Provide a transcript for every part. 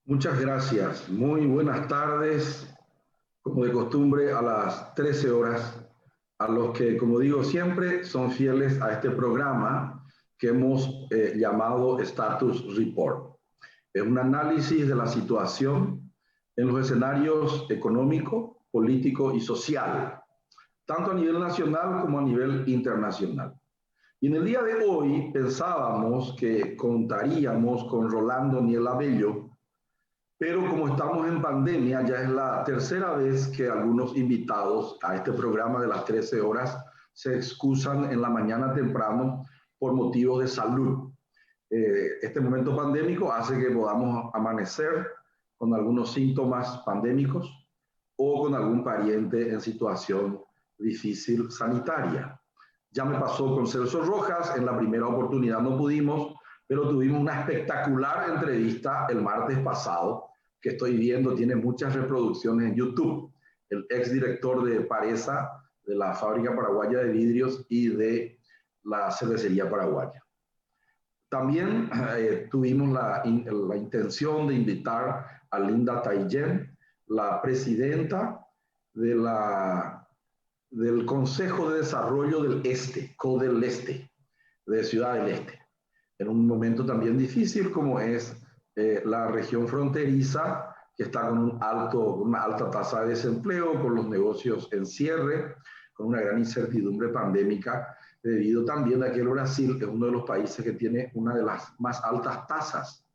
Muchas gracias. Muy buenas tardes. Como de costumbre, a las 13 horas, a los que, como digo siempre, son fieles a este programa que hemos llamado Status Report. Es un análisis de la situación en los escenarios económico, político y social, tanto a nivel nacional como a nivel internacional. Y en el día de hoy pensábamos que contaríamos con Rolando Niela Bello, pero como estamos en pandemia, ya es la tercera vez que algunos invitados a este programa de las 13 horas se excusan en la mañana temprano por motivos de salud. Este momento pandémico hace que podamos amanecer con algunos síntomas pandémicos o con algún pariente en situación difícil sanitaria. Ya me pasó con Celso Rojas, en la primera oportunidad no pudimos, pero tuvimos una espectacular entrevista el martes pasado, que estoy viendo, tiene muchas reproducciones en YouTube. El exdirector de Paresa, de la Fábrica Paraguaya de Vidrios y de la Cervecería Paraguaya. También tuvimos la intención de invitar a Linda Taillén, la presidenta del Consejo de Desarrollo del Este, CODEL Este, de Ciudad del Este, en un momento también difícil como es la región fronteriza, que está con una alta tasa de desempleo, con los negocios en cierre, con una gran incertidumbre pandémica, debido también a que el Brasil es uno de los países que tiene una de las más altas tasas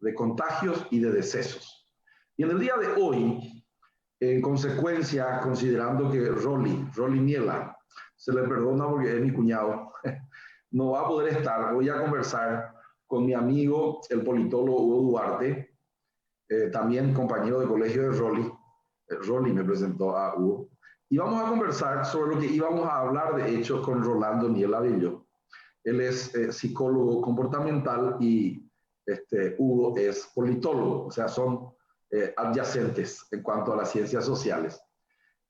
de contagios y de decesos. Y en el día de hoy, en consecuencia, considerando que Rolly Niela, se le perdona porque es mi cuñado, no va a poder estar, voy a conversar con mi amigo, el politólogo Hugo Duarte, también compañero de colegio de Rolly. Rolly me presentó a Hugo. Y vamos a conversar sobre lo que íbamos a hablar, de hecho, con Rolando Niela Bello. Él es psicólogo comportamental y Hugo es politólogo, o sea, son adyacentes en cuanto a las ciencias sociales.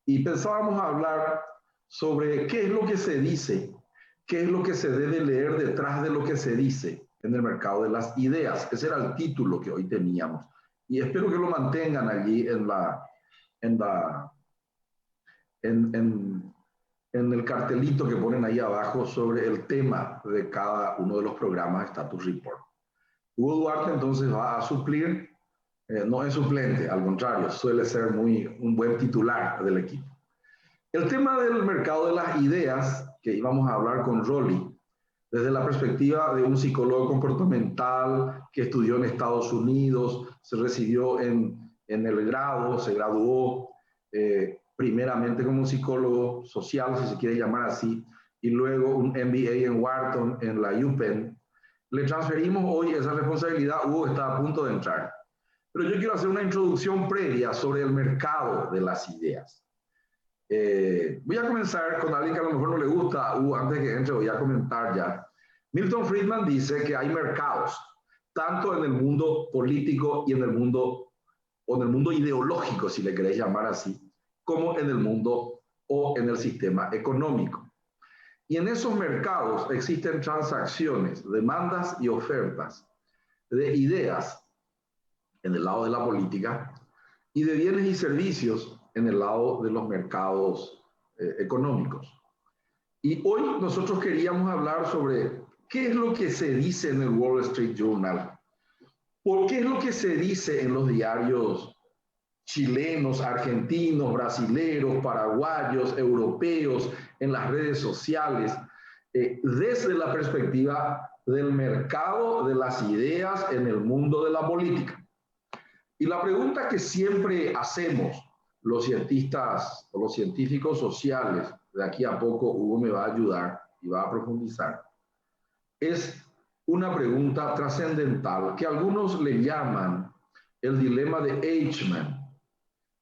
Y pensábamos hablar sobre qué es lo que se dice, qué es lo que se debe leer detrás de lo que se dice en el mercado de las ideas. Ese era el título que hoy teníamos. Y espero que lo mantengan allí en el cartelito que ponen ahí abajo sobre el tema de cada uno de los programas Status Report. Hugo Duarte entonces va a suplir, no es suplente, al contrario, suele ser un buen titular del equipo. El tema del mercado de las ideas, que íbamos a hablar con Rolly, desde la perspectiva de un psicólogo comportamental que estudió en Estados Unidos, se recibió en el grado, se graduó primeramente como psicólogo social, si se quiere llamar así, y luego un MBA en Wharton, en la UPenn. Le transferimos hoy esa responsabilidad. Hugo está a punto de entrar. Pero yo quiero hacer una introducción previa sobre el mercado de las ideas. Voy a comenzar con alguien que a lo mejor no le gusta a Hugo. Antes que entre voy a comentar ya. Milton Friedman dice que hay mercados, tanto en el mundo político y en el mundo ideológico, si le queréis llamar así, como en el mundo o en el sistema económico. Y en esos mercados existen transacciones, demandas y ofertas de ideas en el lado de la política y de bienes y servicios en el lado de los mercados económicos. Y hoy nosotros queríamos hablar sobre qué es lo que se dice en el Wall Street Journal, por qué es lo que se dice en los diarios chilenos, argentinos, brasileros, paraguayos, europeos, en las redes sociales, desde la perspectiva del mercado de las ideas en el mundo de la política. Y la pregunta que siempre hacemos los cientistas o los científicos sociales, de aquí a poco Hugo me va a ayudar y va a profundizar, es una pregunta trascendental que algunos le llaman el dilema de Eichmann,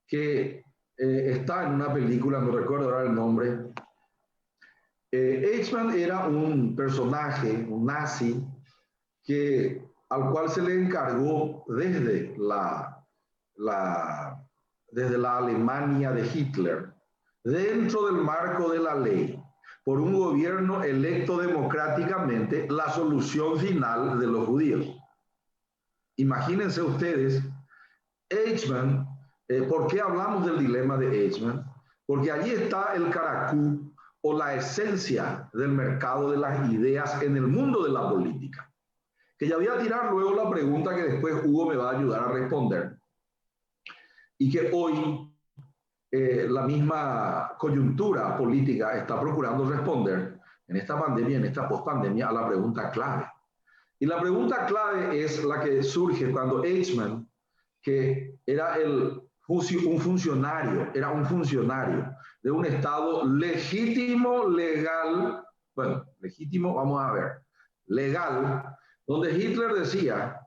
que está en una película, no recuerdo ahora el nombre. Eichmann era un personaje, un nazi, que al cual se le encargó desde desde la Alemania de Hitler, dentro del marco de la ley, por un gobierno electo democráticamente, la solución final de los judíos. Imagínense ustedes, Eichmann, ¿por qué hablamos del dilema de Eichmann? Porque allí está el caracú o la esencia del mercado de las ideas en el mundo de la política. Que ya voy a tirar luego la pregunta que después Hugo me va a ayudar a responder. Y que hoy la misma coyuntura política está procurando responder en esta pandemia, en esta pospandemia, a la pregunta clave. Y la pregunta clave es la que surge cuando Eichmann, que era un funcionario de un Estado legítimo, legal, bueno, legítimo, vamos a ver, legal, donde Hitler decía,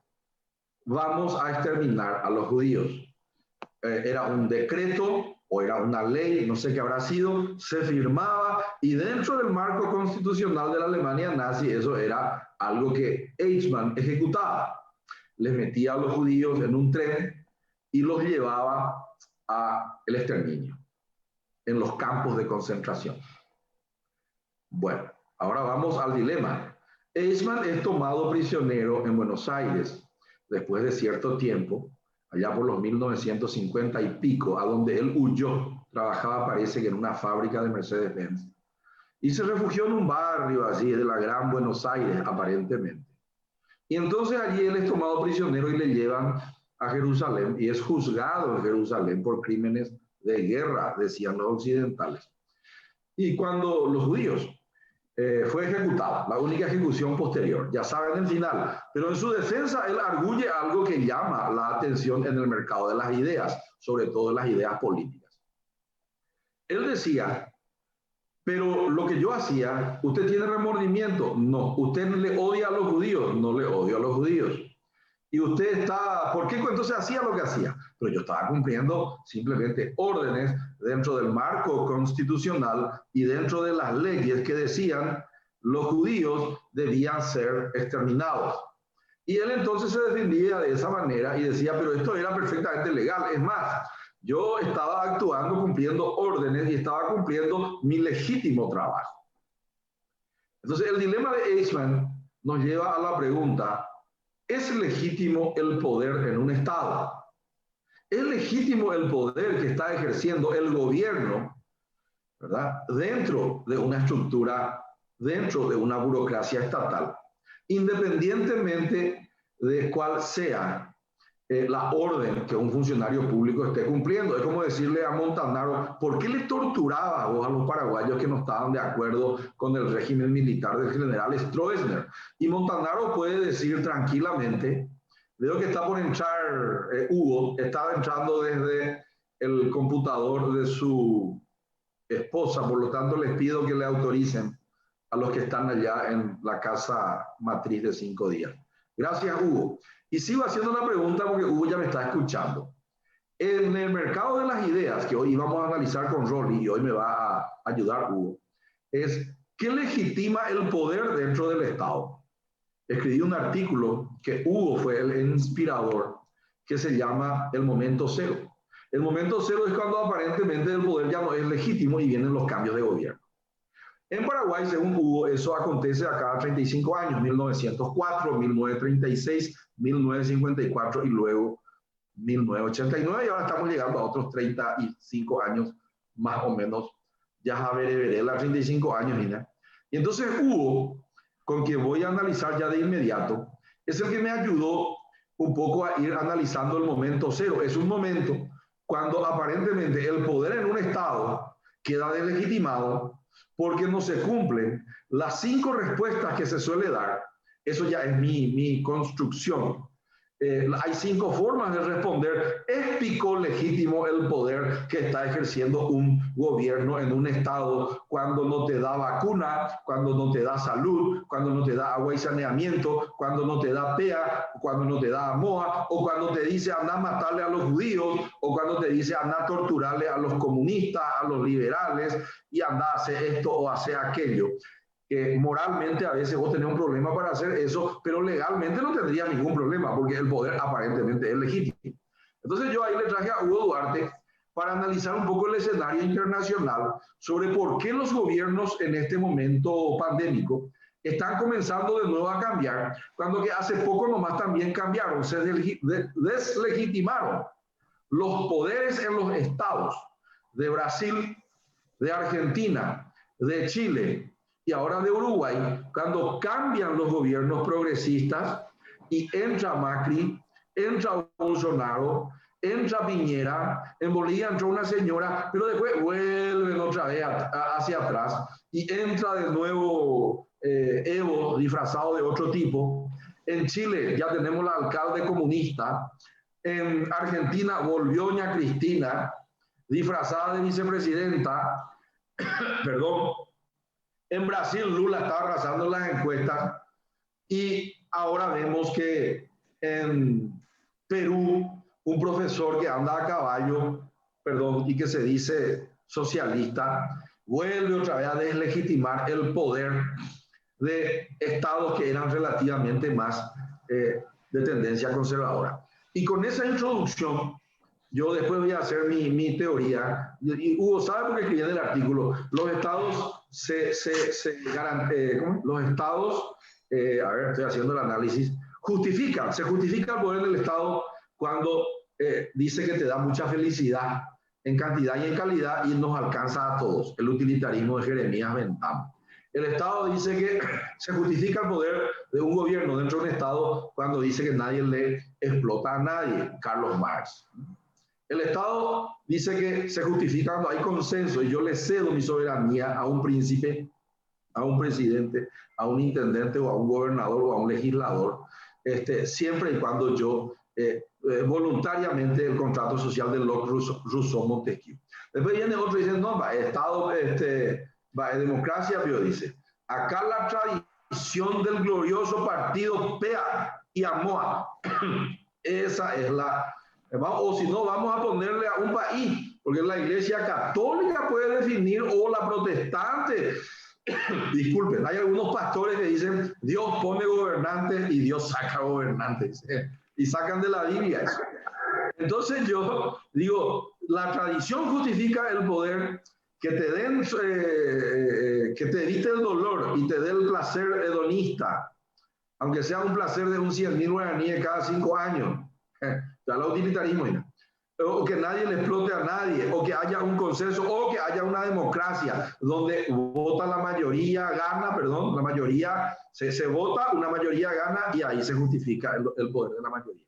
vamos a exterminar a los judíos. Era un decreto o era una ley, no sé qué habrá sido, se firmaba y dentro del marco constitucional de la Alemania nazi eso era algo que Eichmann ejecutaba. Les metía a los judíos en un tren y los llevaba al exterminio en los campos de concentración. Bueno, ahora vamos al dilema. Eichmann es tomado prisionero en Buenos Aires después de cierto tiempo, allá por los 1950 y pico, a donde él huyó. Trabajaba, parece que en una fábrica de Mercedes-Benz. Y se refugió en un barrio así de la Gran Buenos Aires, aparentemente. Y entonces allí él es tomado prisionero y le llevan a Jerusalén y es juzgado en Jerusalén por crímenes de guerra, decían los occidentales. Y cuando los judíos fue ejecutado, la única ejecución posterior, ya saben el final, pero en su defensa él arguye algo que llama la atención en el mercado de las ideas, sobre todo las ideas políticas. Él decía, pero lo que yo hacía, ¿usted tiene remordimiento? No. ¿Usted le odia a los judíos? No le odio a los judíos. Y usted está, ¿por qué entonces hacía lo que hacía? Pero yo estaba cumpliendo simplemente órdenes dentro del marco constitucional y dentro de las leyes que decían los judíos debían ser exterminados. Y él entonces se defendía de esa manera y decía, pero esto era perfectamente legal. Es más, yo estaba actuando, cumpliendo órdenes y estaba cumpliendo mi legítimo trabajo. Entonces el dilema de Eichmann nos lleva a la pregunta, ¿es legítimo el poder en un Estado? ¿Es legítimo el poder que está ejerciendo el gobierno, ¿verdad?, dentro de una estructura, dentro de una burocracia estatal, independientemente de cuál sea la orden que un funcionario público esté cumpliendo? Es como decirle a Montanaro, ¿por qué le torturaba vos a los paraguayos que no estaban de acuerdo con el régimen militar del general Stroessner? Y Montanaro puede decir tranquilamente, veo que está por entrar Hugo, estaba entrando desde el computador de su esposa, por lo tanto les pido que le autoricen a los que están allá en la casa matriz de 5 días. Gracias, Hugo. Y sigo haciendo la pregunta porque Hugo ya me está escuchando. En el mercado de las ideas, que hoy vamos a analizar con Rolly y hoy me va a ayudar Hugo, es ¿qué legitima el poder dentro del Estado? Escribí un artículo que Hugo fue el inspirador, que se llama El Momento Cero. El momento cero es cuando aparentemente el poder ya no es legítimo y vienen los cambios de gobierno. En Paraguay, según Hugo, eso acontece a cada 35 años, 1904, 1936, 1954 y luego 1989, y ahora estamos llegando a otros 35 años más o menos, ya veré la 35 años, Nina. Y entonces Hugo, con quien voy a analizar ya de inmediato, es el que me ayudó un poco a ir analizando el momento cero. Es un momento cuando aparentemente el poder en un Estado queda deslegitimado porque no se cumplen las 5 respuestas que se suele dar. Eso ya es mi construcción. Hay 5 formas de responder. ¿Es pico legítimo el poder que está ejerciendo un gobierno en un Estado cuando no te da vacuna, cuando no te da salud, cuando no te da agua y saneamiento, cuando no te da PEA, cuando no te da AMOA, o cuando te dice anda a matarle a los judíos, o cuando te dice anda a torturarle a los comunistas, a los liberales, y anda a hacer esto o hacer aquello? que moralmente a veces vos tenés un problema para hacer eso, pero legalmente no tendría ningún problema, porque el poder aparentemente es legítimo. Entonces yo ahí le traje a Hugo Duarte para analizar un poco el escenario internacional sobre por qué los gobiernos en este momento pandémico están comenzando de nuevo a cambiar, cuando que hace poco nomás también cambiaron, se deslegitimaron los poderes en los estados de Brasil, de Argentina, de Chile y ahora de Uruguay, cuando cambian los gobiernos progresistas y entra Macri, entra Bolsonaro, entra Piñera, en Bolivia entró una señora, pero después vuelven otra vez hacia atrás y entra de nuevo Evo disfrazado de otro tipo. En Chile ya tenemos la alcalde comunista. En Argentina volvió doña Cristina disfrazada de vicepresidenta. Perdón. En Brasil Lula está arrasando las encuestas y ahora vemos que en Perú un profesor que anda a caballo, perdón, y que se dice socialista, vuelve otra vez a deslegitimar el poder de estados que eran relativamente más de tendencia conservadora. Y con esa introducción, yo después voy a hacer mi teoría. Y Hugo sabe porque escribí en el artículo. Los estados los estados, a ver, estoy haciendo el análisis, se justifica el poder del Estado cuando dice que te da mucha felicidad en cantidad y en calidad y nos alcanza a todos. El utilitarismo de Jeremías Bentham. El Estado dice que se justifica el poder de un gobierno dentro de un Estado cuando dice que nadie le explota a nadie, Carlos Marx. El Estado dice que se justifica cuando hay consenso y yo le cedo mi soberanía a un príncipe, a un presidente, a un intendente o a un gobernador o a un legislador, siempre y cuando yo voluntariamente el contrato social de Locke, Rousseau-Montesquieu. Después viene otro y dice, no, va, Estado, democracia, pero dice, acá la tradición del glorioso partido PEA y AMOA, esa es la, o si no, vamos a ponerle a un país, porque la Iglesia Católica puede definir, o la protestante. Disculpen, hay algunos pastores que dicen Dios pone gobernantes y Dios saca gobernantes, y sacan de la Biblia eso. Entonces yo digo, la tradición justifica el poder, que te den, que te evite el dolor y te dé el placer hedonista, aunque sea un placer de un 100.000 guaraníes cada 5 años. Ya el utilitarismo, o que nadie le explote a nadie, o que haya un consenso, o que haya una democracia donde vota la mayoría, gana, perdón, la mayoría, se vota, una mayoría gana y ahí se justifica el poder de la mayoría.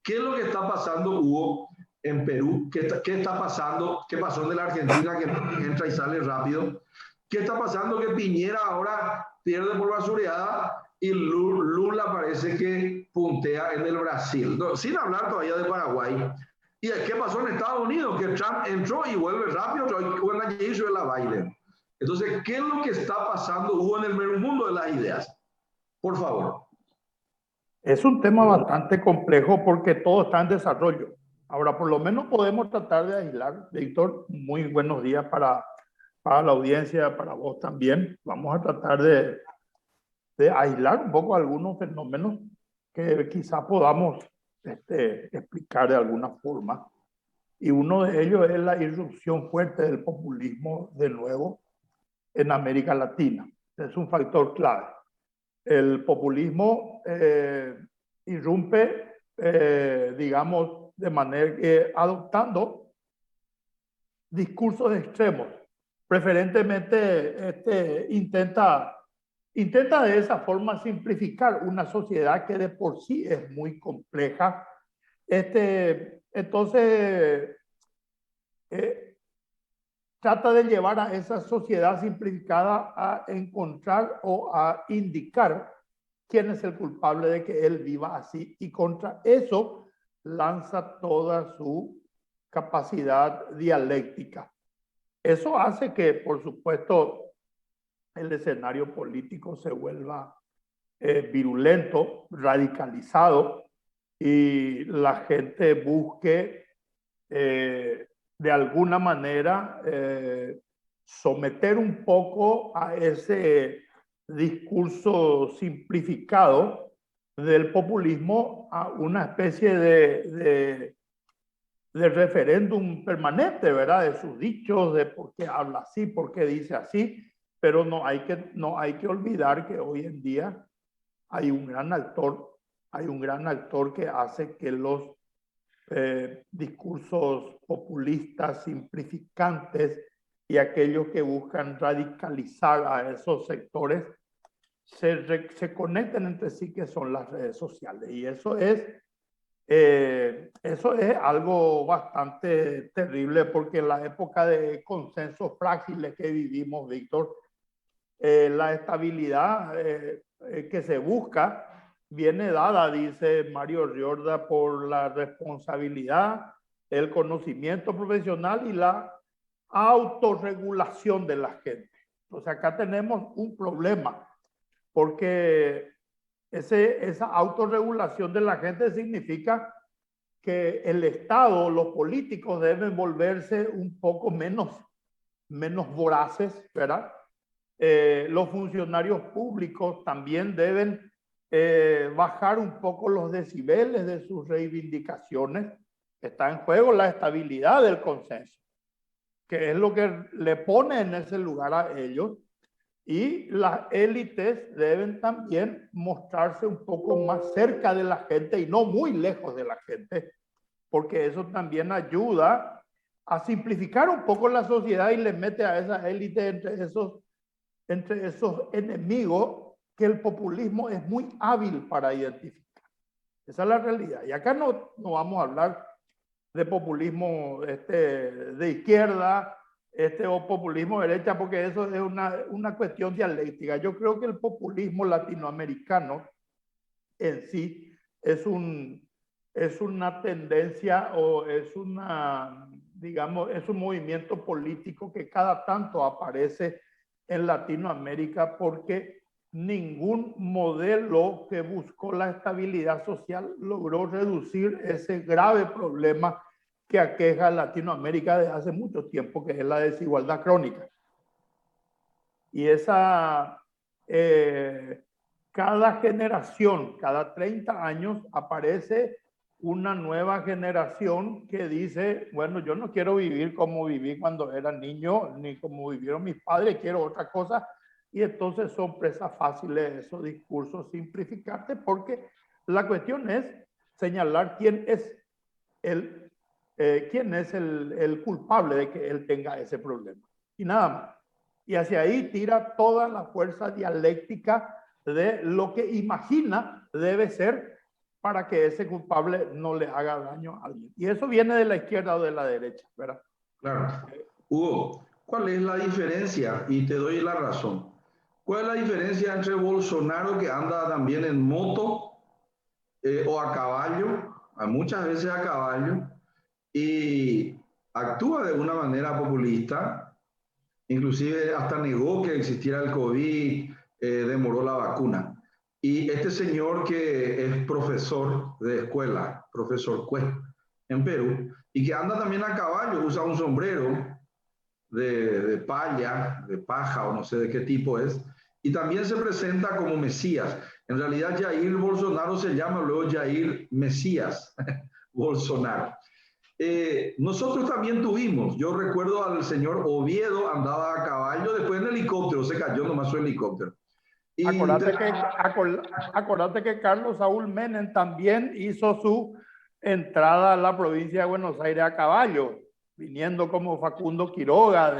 ¿Qué es lo que está pasando, Hugo, en Perú? ¿Qué está pasando? ¿Qué pasó en la Argentina, que entra y sale rápido? ¿Qué está pasando? Que Piñera ahora pierde por basureada y Lula parece que puntea en el Brasil. No, sin hablar todavía de Paraguay. ¿Y qué pasó en Estados Unidos? Que Trump entró y vuelve rápido, con la hizo de la Biden. Entonces, ¿qué es lo que está pasando, Hugo, en el mundo de las ideas? Por favor. Es un tema bastante complejo porque todo está en desarrollo. Ahora, por lo menos podemos tratar de aislar. Víctor, muy buenos días para la audiencia, para vos también. Vamos a tratar de aislar un poco algunos fenómenos que quizá podamos explicar de alguna forma. Y uno de ellos es la irrupción fuerte del populismo de nuevo en América Latina. Es un factor clave. El populismo irrumpe, digamos, de manera que adoptando discursos extremos. Preferentemente intenta de esa forma simplificar una sociedad que de por sí es muy compleja. Entonces, trata de llevar a esa sociedad simplificada a encontrar o a indicar quién es el culpable de que él viva así, y contra eso lanza toda su capacidad dialéctica. Eso hace que, por supuesto, el escenario político se vuelva virulento, radicalizado, y la gente busque de alguna manera someter un poco a ese discurso simplificado del populismo a una especie de referéndum permanente, ¿verdad? De sus dichos, de por qué habla así, por qué dice así, pero no hay que olvidar que hoy en día hay un gran actor que hace que los discursos populistas, simplificantes y aquellos que buscan radicalizar a esos sectores se conecten entre sí, que son las redes sociales. Y eso es algo bastante terrible, porque en la época de consensos frágiles que vivimos, Víctor, la estabilidad que se busca viene dada, dice Mario Riorda, por la responsabilidad, el conocimiento profesional y la autorregulación de la gente. O sea, acá tenemos un problema, porque esa autorregulación de la gente significa que el Estado, los políticos deben volverse un poco menos voraces, ¿verdad? Los funcionarios públicos también deben bajar un poco los decibeles de sus reivindicaciones. Está en juego la estabilidad del consenso, que es lo que le pone en ese lugar a ellos. Y las élites deben también mostrarse un poco más cerca de la gente y no muy lejos de la gente, porque eso también ayuda a simplificar un poco la sociedad y le mete a esa élite entre esos enemigos que el populismo es muy hábil para identificar. Esa es la realidad. Y acá no vamos a hablar de populismo de izquierda o populismo de derecha, porque eso es una cuestión dialéctica. Yo creo que el populismo latinoamericano en sí es una tendencia, o es un movimiento político que cada tanto aparece en Latinoamérica, porque ningún modelo que buscó la estabilidad social logró reducir ese grave problema que aqueja a Latinoamérica desde hace mucho tiempo, que es la desigualdad crónica. Y cada generación, cada 30 años, aparece una nueva generación que dice, bueno, yo no quiero vivir como viví cuando era niño, ni como vivieron mis padres, quiero otra cosa. Y entonces son presas fáciles esos discursos simplificantes, porque la cuestión es señalar quién es el culpable de que él tenga ese problema. Y nada más. Y hacia ahí tira toda la fuerza dialéctica de lo que imagina debe ser para que ese culpable no le haga daño a alguien. Y eso viene de la izquierda o de la derecha, ¿verdad? Claro. Hugo, ¿cuál es la diferencia? Y te doy la razón. ¿Cuál es la diferencia entre Bolsonaro, que anda también en moto o a caballo, muchas veces a caballo, y actúa de una manera populista, inclusive hasta negó que existiera el COVID, demoró la vacuna? Y este señor que es profesor de escuela, profesor Cue, en Perú, y que anda también a caballo, usa un sombrero de palla, de paja o no sé de qué tipo es, y también se presenta como Mesías. En realidad Jair Bolsonaro se llama luego Jair Mesías Bolsonaro. Nosotros también tuvimos, yo recuerdo al señor Oviedo, andaba a caballo, después en helicóptero, se cayó nomás su helicóptero. Y acordate que Carlos Saúl Menem también hizo su entrada a la provincia de Buenos Aires a caballo, viniendo como Facundo Quiroga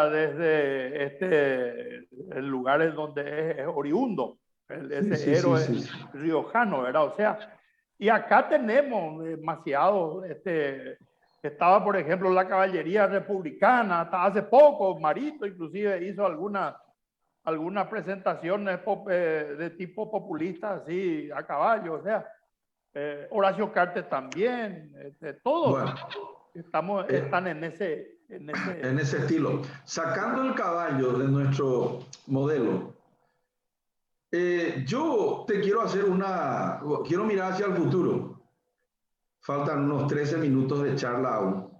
desde lugares donde es oriundo, ese héroe riojano, ¿verdad? O sea, y acá tenemos demasiado, estaba, por ejemplo, la caballería republicana, hasta hace poco, Marito inclusive hizo algunas presentaciones de tipo populista, así, a caballo, o sea, Horacio Cartes también, todos están en ese estilo. Sacando el caballo de nuestro modelo, yo te quiero quiero mirar hacia el futuro. Faltan unos 13 minutos de charla aún.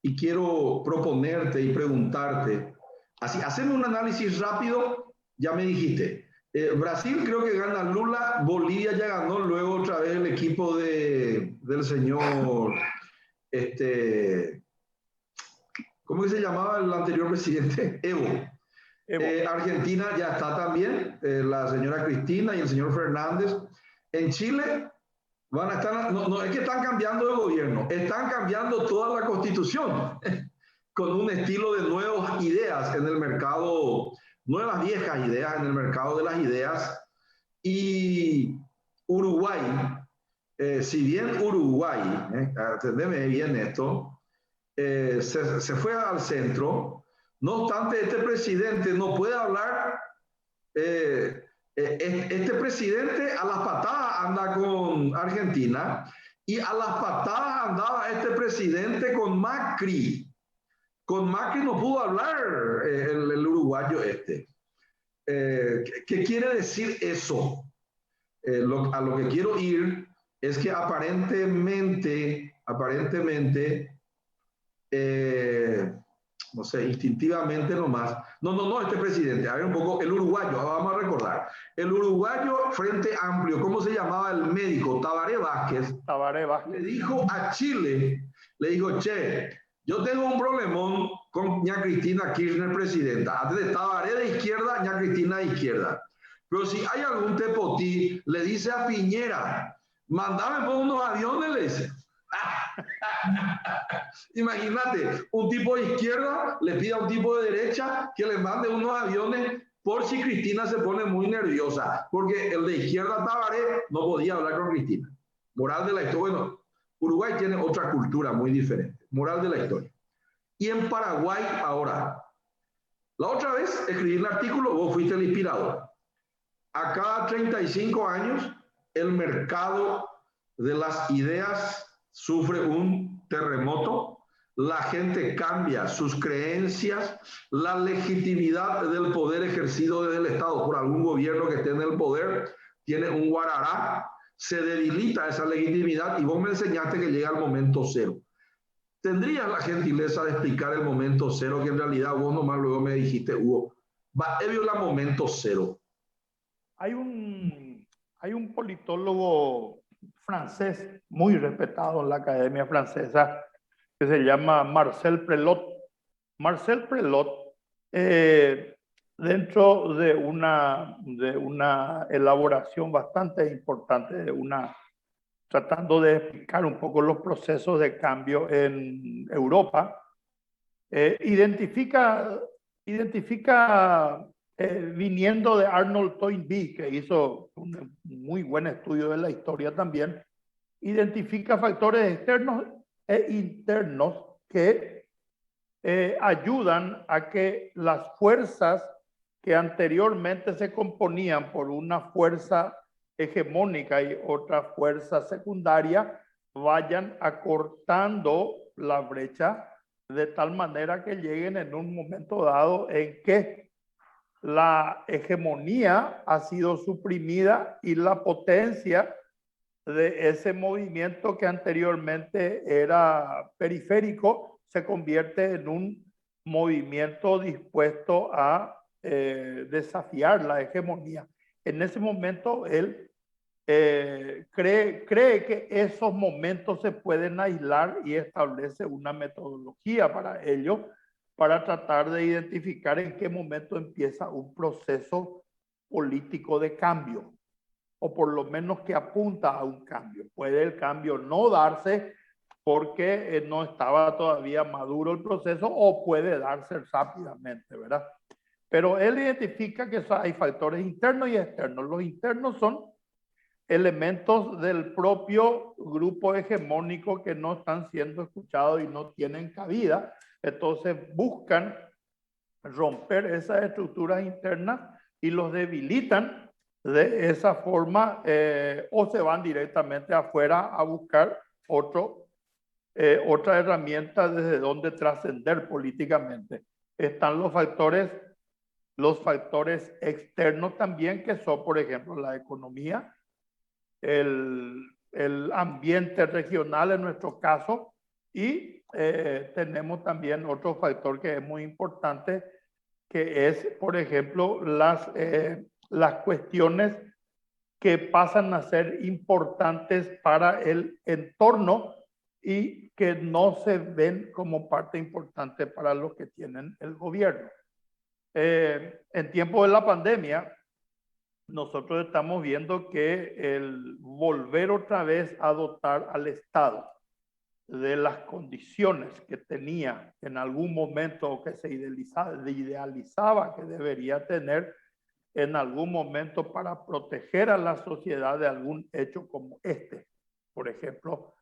Y quiero proponerte y preguntarte, así, hacemos un análisis rápido, ya me dijiste. Brasil creo que gana Lula, Bolivia ya ganó, luego otra vez el equipo del señor, ¿cómo que se llamaba el anterior presidente? Evo. Argentina ya está también, la señora Cristina y el señor Fernández. En Chile van a estar, no es que están cambiando de gobierno, están cambiando toda la constitución con un estilo de nuevas ideas en el mercado, nuevas viejas ideas en el mercado de las ideas. Y Uruguay, si bien Uruguay, entendeme bien esto, se fue al centro, no obstante este presidente no puede hablar, este presidente a las patadas anda con Argentina y a las patadas andaba este presidente con Macri. Con Macri no pudo hablar el uruguayo este. ¿Qué quiere decir eso? A lo que quiero ir es que aparentemente, no sé, instintivamente nomás. No, este presidente, a ver un poco, el uruguayo, vamos a recordar. El uruguayo Frente Amplio, ¿cómo se llamaba el médico? Tabaré Vázquez. Le dijo a Chile, le dijo, che, yo tengo un problemón con ña Cristina Kirchner, presidenta. Antes de Tabaré de izquierda, ña Cristina de izquierda. Pero si hay algún tepotí, le dice a Piñera, mandame por unos aviones, le dice. Imagínate, un tipo de izquierda le pide a un tipo de derecha que le mande unos aviones por si Cristina se pone muy nerviosa, porque el de izquierda Tabaré no podía hablar con Cristina. Moral de la historia. Bueno, Uruguay tiene otra cultura muy diferente. Moral de la historia. Y en Paraguay ahora, la otra vez escribí un artículo, vos fuiste el inspirador. A cada 35 años, el mercado de las ideas sufre un terremoto, la gente cambia sus creencias, la legitimidad del poder ejercido desde el Estado por algún gobierno que esté en el poder tiene un guarará, se debilita esa legitimidad y vos me enseñaste que llega el momento cero. ¿Tendrías la gentileza de explicar el momento cero que en realidad vos nomás luego me dijiste, Hugo, va a violar momento cero? Hay un politólogo francés muy respetado en la Academia Francesa que se llama Marcel Prelot. Marcel Prelot, dentro de una elaboración bastante importante, tratando de explicar un poco los procesos de cambio en Europa, identifica viniendo de Arnold Toynbee, que hizo un muy buen estudio de la historia también, identifica factores externos e internos que ayudan a que las fuerzas que anteriormente se componían por una fuerza hegemónica y otra fuerza secundaria vayan acortando la brecha de tal manera que lleguen en un momento dado en que la hegemonía ha sido suprimida y la potencia de ese movimiento que anteriormente era periférico se convierte en un movimiento dispuesto a desafiar la hegemonía. En ese momento él cree que esos momentos se pueden aislar y establece una metodología para ello, para tratar de identificar en qué momento empieza un proceso político de cambio, o por lo menos que apunta a un cambio. Puede el cambio no darse porque no estaba todavía maduro el proceso, o puede darse rápidamente, ¿verdad? Pero él identifica que hay factores internos y externos. Los internos son elementos del propio grupo hegemónico que no están siendo escuchados y no tienen cabida. Entonces buscan romper esas estructuras internas y los debilitan de esa forma, o se van directamente afuera a buscar otra herramienta desde donde trascender políticamente. Están los factores externos también, que son, por ejemplo, la economía, el ambiente regional en nuestro caso, y tenemos también otro factor que es muy importante, que es, por ejemplo, las cuestiones que pasan a ser importantes para el entorno y que no se ven como parte importante para los que tienen el gobierno. En tiempo de la pandemia, nosotros estamos viendo que el volver otra vez a dotar al Estado de las condiciones que tenía en algún momento o que se idealizaba que debería tener en algún momento para proteger a la sociedad de algún hecho como este, por ejemplo,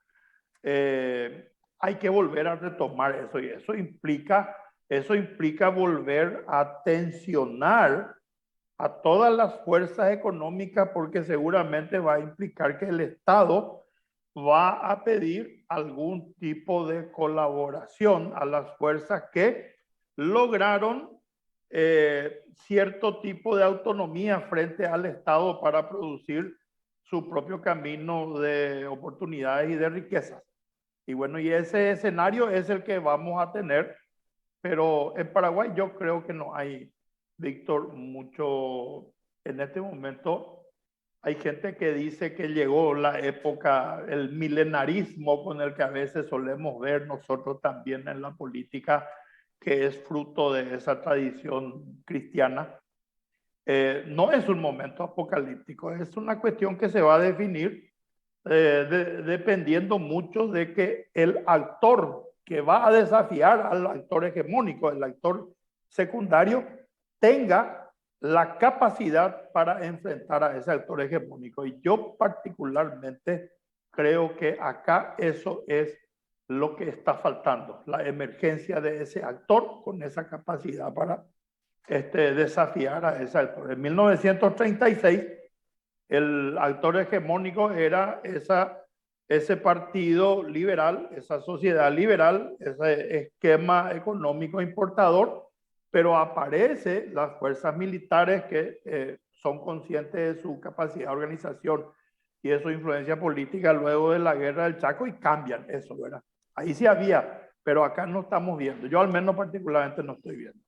hay que volver a retomar eso, y eso implica volver a tensionar a todas las fuerzas económicas, porque seguramente va a implicar que el Estado va a pedir algún tipo de colaboración a las fuerzas que lograron cierto tipo de autonomía frente al Estado para producir su propio camino de oportunidades y de riquezas. Y bueno, y ese escenario es el que vamos a tener, pero en Paraguay yo creo que no hay, Víctor, mucho en este momento. Hay gente que dice que llegó la época, el milenarismo con el que a veces solemos ver nosotros también en la política, que es fruto de esa tradición cristiana. No es un momento apocalíptico, es una cuestión que se va a definir dependiendo mucho de que el actor que va a desafiar al actor hegemónico, el actor secundario, tenga la capacidad para enfrentar a ese actor hegemónico. Y yo particularmente creo que acá eso es lo que está faltando, la emergencia de ese actor con esa capacidad para desafiar a ese actor. En 1936, el actor hegemónico era ese partido liberal, esa sociedad liberal, ese esquema económico importador, pero aparecen las fuerzas militares que son conscientes de su capacidad de organización y de su influencia política luego de la guerra del Chaco y cambian eso, ¿verdad? Ahí sí había, pero acá no estamos viendo. Yo al menos particularmente no estoy viendo.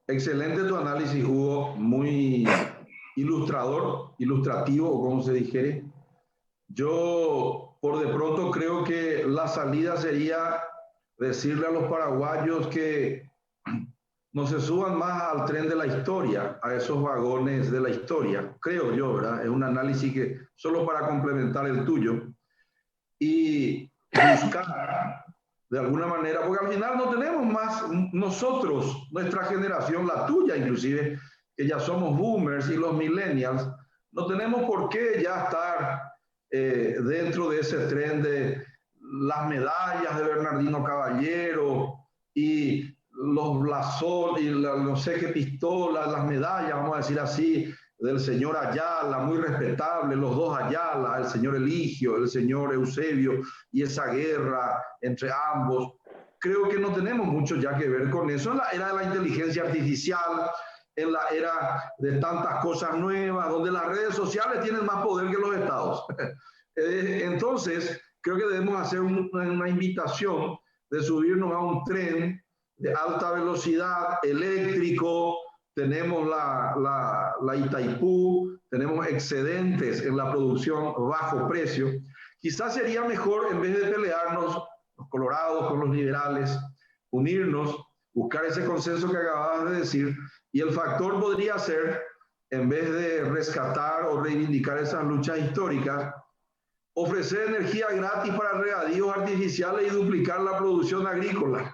Excelente tu análisis, Hugo, muy ilustrativo, o como se dijere. Yo, por de pronto, creo que la salida sería decirle a los paraguayos que no se suban más al tren de la historia, a esos vagones de la historia, creo yo, ¿verdad? Es un análisis que, solo para complementar el tuyo, y buscar de alguna manera, porque al final no tenemos más nosotros, nuestra generación, la tuya inclusive, que ya somos boomers y los millennials, no tenemos por qué ya estar dentro de ese tren de las medallas de Bernardino Caballero y los blasones y no sé qué pistolas, las medallas, vamos a decir así, del señor Ayala, muy respetable, los dos Ayala, el señor Eligio, el señor Eusebio, y esa guerra entre ambos. Creo que no tenemos mucho ya que ver con eso en la era de la inteligencia artificial, en la era de tantas cosas nuevas, donde las redes sociales tienen más poder que los estados. Entonces, creo que debemos hacer una invitación de subirnos a un tren de alta velocidad, eléctrico. Tenemos la Itaipú, tenemos excedentes en la producción bajo precio. Quizás sería mejor, en vez de pelearnos los colorados con los liberales, unirnos, buscar ese consenso que acababas de decir, y el factor podría ser, en vez de rescatar o reivindicar esas luchas históricas, ofrecer energía gratis para regadíos artificiales y duplicar la producción agrícola.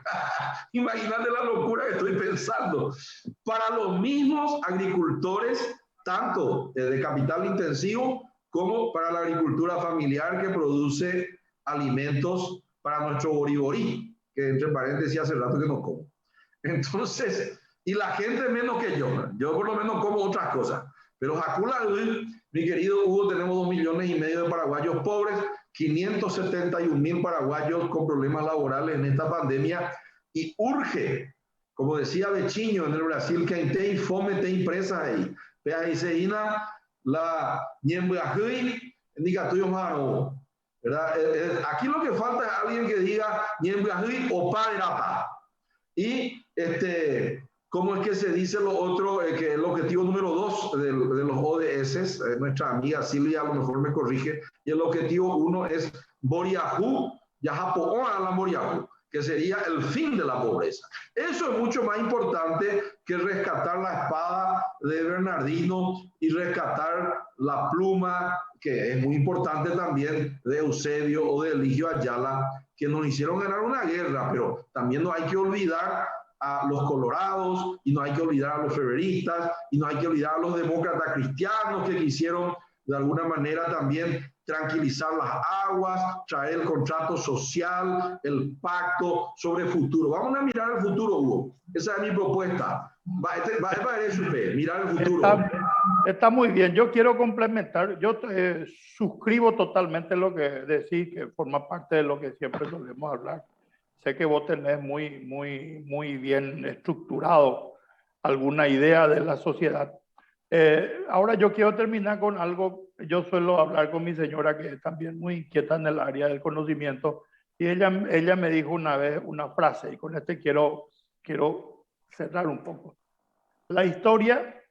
Imagínate la locura que estoy pensando. Para los mismos agricultores, tanto de capital intensivo como para la agricultura familiar que produce alimentos para nuestro boriborí, que entre paréntesis hace rato que no como. Entonces, y la gente menos que yo por lo menos como otras cosas. Pero Jacula, mi querido Hugo, tenemos 2,5 millones de paraguayos pobres, 571,000 paraguayos con problemas laborales en esta pandemia, y urge, como decía Bechiño en el Brasil, que hay fome, te impresa ahí. Pero ahí se ina la ñembrahui, indica tuyo mano, ¿verdad? Aquí lo que falta es alguien que diga Niembiahui o Paderata. Y ¿cómo es que se dice lo otro? Que el objetivo número 2 de los ODS, nuestra amiga Silvia a lo mejor me corrige, y el objetivo 1 es Boriahu, Yahapo'o a la Boriahu, que sería el fin de la pobreza. Eso es mucho más importante que rescatar la espada de Bernardino y rescatar la pluma, que es muy importante también, de Eusebio o de Eligio Ayala, que nos hicieron ganar una guerra, pero también no hay que olvidar a los colorados y no hay que olvidar a los feveristas y no hay que olvidar a los demócratas cristianos que quisieron de alguna manera también tranquilizar las aguas, traer el contrato social, el pacto sobre el futuro. Vamos a mirar el futuro, Hugo. Esa es mi propuesta. Va eso, mirar el futuro. Está muy bien. Yo quiero complementar. Yo suscribo totalmente lo que decís, que forma parte de lo que siempre solemos hablar. Sé que vos tenés muy bien estructurado alguna idea de la sociedad. Ahora yo quiero terminar con algo. Yo suelo hablar con mi señora, que es también muy inquieta en el área del conocimiento, y ella me dijo una vez una frase, y con quiero cerrar un poco. La historia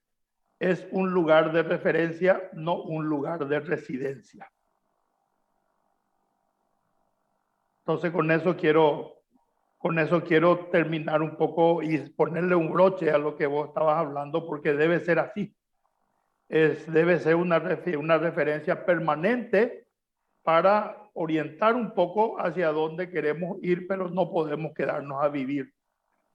es un lugar de referencia, no un lugar de residencia. Entonces con eso quiero terminar un poco y ponerle un broche a lo que vos estabas hablando, porque debe ser así. Debe ser una referencia permanente para orientar un poco hacia dónde queremos ir, pero no podemos quedarnos a vivir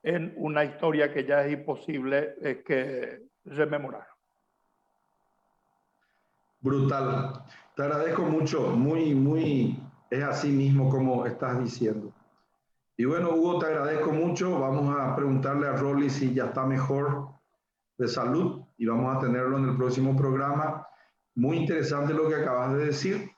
en una historia que ya es imposible que rememorar. Brutal. Te agradezco mucho. Es así mismo como estás diciendo. Y bueno, Hugo, te agradezco mucho. Vamos a preguntarle a Rolly si ya está mejor de salud y vamos a tenerlo en el próximo programa. Muy interesante lo que acabas de decir.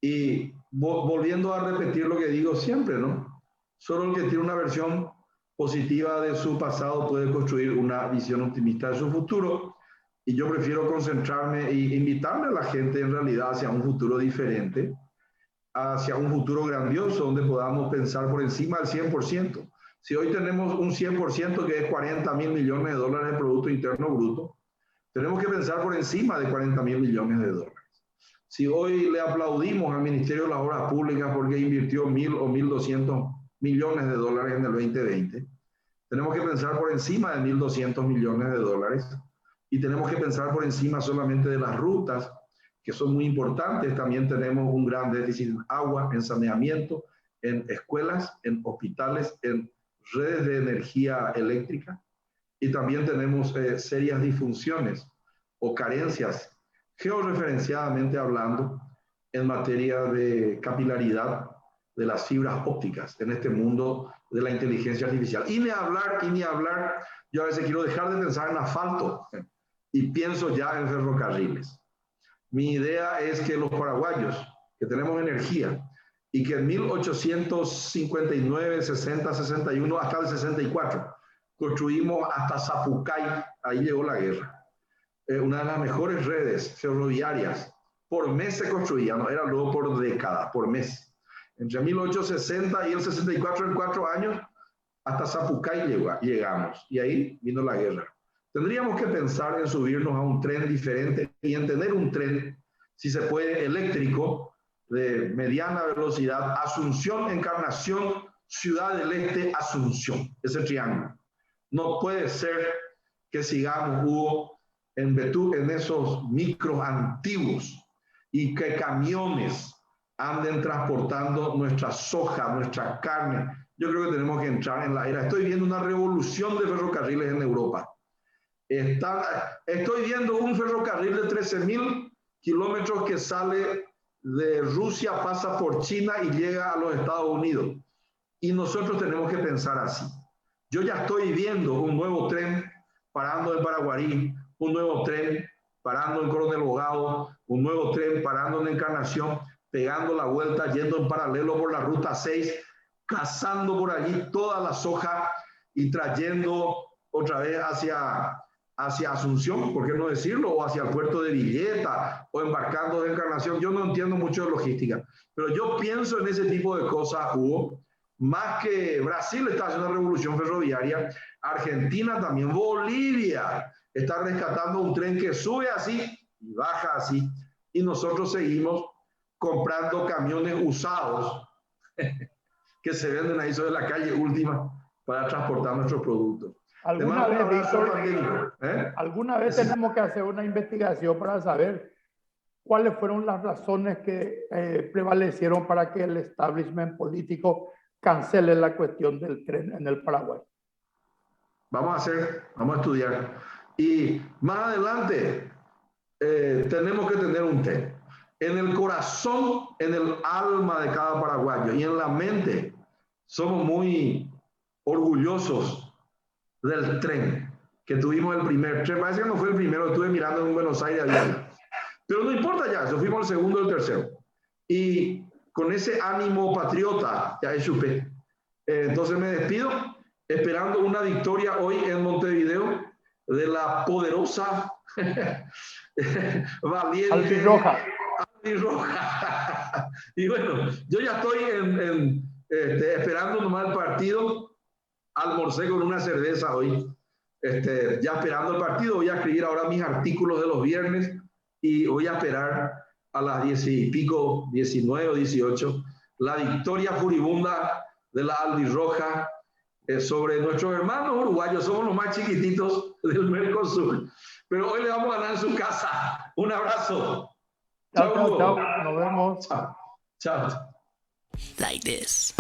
Y volviendo a repetir lo que digo siempre, ¿no? Solo el que tiene una versión positiva de su pasado puede construir una visión optimista de su futuro. Y yo prefiero concentrarme e invitarle a la gente en realidad hacia un futuro diferente, hacia un futuro grandioso donde podamos pensar por encima del 100%. Si hoy tenemos un 100% que es 40.000 millones de dólares de Producto Interno Bruto, tenemos que pensar por encima de 40.000 millones de dólares. Si hoy le aplaudimos al Ministerio de las Obras Públicas porque invirtió 1.000 o 1.200 millones de dólares en el 2020, tenemos que pensar por encima de 1.200 millones de dólares y tenemos que pensar por encima solamente de las rutas, que son muy importantes. También tenemos un gran déficit en agua, en saneamiento, en escuelas, en hospitales, en redes de energía eléctrica, y también tenemos serias disfunciones o carencias, georreferenciadamente hablando, en materia de capilaridad de las fibras ópticas en este mundo de la inteligencia artificial. Y ni hablar, yo a veces quiero dejar de pensar en asfalto y pienso ya en ferrocarriles. Mi idea es que los paraguayos, que tenemos energía, y que en 1859, 60, 61, hasta el 64, construimos hasta Zapucay, ahí llegó la guerra. Una de las mejores redes ferroviarias, por mes se construía, no era luego por década, por mes. Entre 1860 y el 64, en 4 años, hasta Zapucay llegamos, y ahí vino la guerra. Tendríamos que pensar en subirnos a un tren diferente y en tener un tren, si se puede, eléctrico, de mediana velocidad, Asunción, Encarnación, Ciudad del Este, Asunción, ese triángulo. No puede ser que sigamos, Hugo, en esos micros antiguos y que camiones anden transportando nuestra soja, nuestra carne. Yo creo que tenemos que entrar en la era. Estoy viendo una revolución de ferrocarriles en Europa. Estoy viendo un ferrocarril de 13.000 kilómetros que sale de Rusia, pasa por China y llega a los Estados Unidos. Y nosotros tenemos que pensar así. Yo ya estoy viendo un nuevo tren parando en Paraguarí, un nuevo tren parando en Coronel Bogado, un nuevo tren parando en Encarnación, pegando la vuelta, yendo en paralelo por la ruta 6, cazando por allí toda la soja y trayendo otra vez hacia hacia Asunción, ¿por qué no decirlo? O hacia el puerto de Villeta, o embarcando de Encarnación. Yo no entiendo mucho de logística, pero yo pienso en ese tipo de cosas, Hugo. Más que Brasil está haciendo una revolución ferroviaria, Argentina también, Bolivia está rescatando un tren que sube así y baja así, y nosotros seguimos comprando camiones usados que se venden ahí sobre la calle última para transportar nuestros productos. Alguna vez, Víctor, alguna vez tenemos que hacer una investigación para saber cuáles fueron las razones que prevalecieron para que el establishment político cancele la cuestión del tren en el Paraguay. Vamos a estudiar. Y más adelante tenemos que tener un té. En el corazón, en el alma de cada paraguayo y en la mente, somos muy orgullosos del tren, que tuvimos el primer tren. Parece que no fue el primero, estuve mirando en Buenos Aires. Pero no importa ya, eso fuimos el segundo y el tercero. Y con ese ánimo patriota, ya es chupé. Entonces me despido, esperando una victoria hoy en Montevideo de la poderosa, valiente Albirroja. Y bueno, yo ya estoy esperando nomás el partido. Almorcé con una cerveza hoy, ya esperando el partido. Voy a escribir ahora mis artículos de los viernes y voy a esperar a las 10 y pico, 19 o 18, la victoria furibunda de la albirroja sobre nuestros hermanos uruguayos. Somos los más chiquititos del Mercosur, pero hoy le vamos a ganar en su casa. Un abrazo. Chao, chao, chao. Nos vemos. Chao. Chao. Like this.